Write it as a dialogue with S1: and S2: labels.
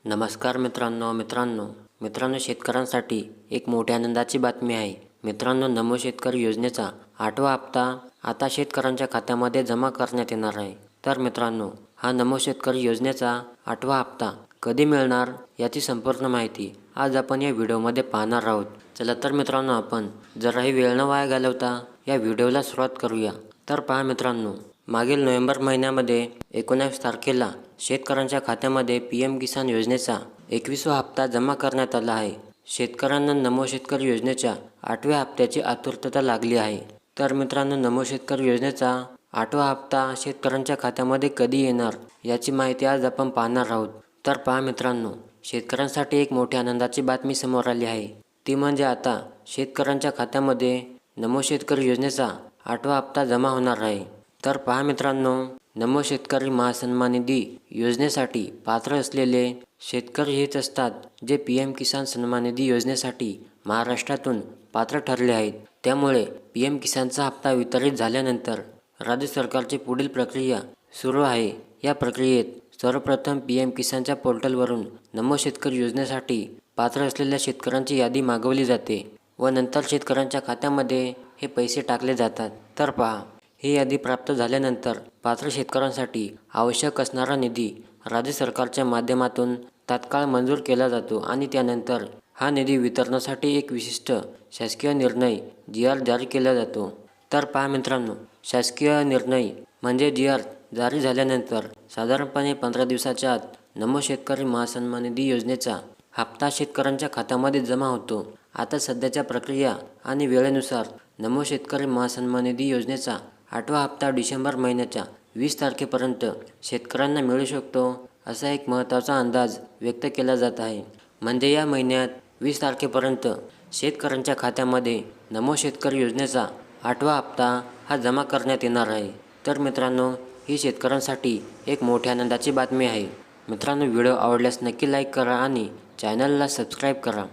S1: नमस्कार मित्रांनो शेतकऱ्यांसाठी एक मोठ्या आनंदाची बातमी आहे। मित्रांनो, नमो शेतकरी योजनेचा 8वा हप्ता आता शेतकऱ्यांच्या खात्यामध्ये जमा करण्यात येणार आहे। तर मित्रांनो, हा नमो शेतकरी योजनेचा 8वा हप्ता कधी मिळणार याची संपूर्ण माहिती आज आपण या व्हिडिओमध्ये पाहणार आहोत। चला तर मित्रांनो, आपण जराही वेळ न वाया घालवता या व्हिडिओला सुरुवात करूया। तर पहा मित्रांनो, मागील नोव्हेंबर महिन्यामध्ये 19 तारखेला शेतकऱ्यांच्या खात्यामध्ये PM किसान योजनेचा 21वा हप्ता जमा करण्यात आला आहे। शेतकऱ्यांना नमो शेतकरी योजनेच्या 8व्या हप्त्याची आतुरता लागली आहे। तर मित्रांनो, नमो शेतकरी योजनेचा 8वा हप्ता शेतकऱ्यांच्या खात्यामध्ये कधी येणार याची माहिती आज आपण पाहणार आहोत। तर पहा मित्रांनो, शेतकऱ्यांसाठी एक मोठ्या आनंदाची बातमी समोर आली आहे। ती म्हणजे आता शेतकऱ्यांच्या खात्यामध्ये नमो शेतकरी योजनेचा 8वा हप्ता जमा होणार आहे। तर पहा मित्रांनो, नमो शेतकरी महासन्मान निधी योजनेसाठी पात्र असलेले शेतकरी हेच असतात जे PM किसान सन्मान निधी योजनेसाठी महाराष्ट्रातून पात्र ठरले आहेत। त्यामुळे PM किसानचा हप्ता वितरित झाल्यानंतर राज्य सरकारची पुढील प्रक्रिया सुरू आहे। या प्रक्रियेत सर्वप्रथम PM किसानच्या पोर्टलवरून नमो शेतकरी योजनेसाठी पात्र असलेल्या शेतकऱ्यांची यादी मागवली जाते व नंतर शेतकऱ्यांच्या खात्यामध्ये हे पैसे टाकले जातात। तर पहा, ही यादी प्राप्त झाल्यानंतर पात्र शेतकऱ्यांसाठी आवश्यक असणारा निधी राज्य सरकारच्या माध्यमातून तात्काळ मंजूर केला जातो आणि त्यानंतर हा निधी वितरणासाठी एक विशिष्ट शासकीय निर्णय GR जारी केला जातो। तर पहा मित्रांनो, शासकीय निर्णय म्हणजे GR जारी झाल्यानंतर साधारणपणे 15 दिवसाच्या आत नमो शेतकरी महासन्मान निधी योजनेचा हप्ता शेतकऱ्यांच्या खात्यामध्ये जमा होतो। आता सध्याच्या प्रक्रिया आणि वेळेनुसार नमो शेतकरी महासन्मान निधी योजनेचा 8वा हप्ता डिसेंबर महिन्याच्या 20 तारखेपर्यंत शेतकऱ्यांना मिळू शकतो, असा एक महत्त्वाचा अंदाज व्यक्त केला जात आहे। म्हणजे या महिन्यात 20 तारखेपर्यंत शेतकऱ्यांच्या खात्यामध्ये नमो शेतकरी योजनेचा 8वा हप्ता हा जमा करण्यात येणार आहे। तर मित्रांनो, ही शेतकऱ्यांसाठी एक मोठ्या आनंदाची बातमी आहे। मित्रांनो, व्हिडिओ आवडल्यास नक्की लाईक करा आणि चॅनलला सबस्क्राईब करा।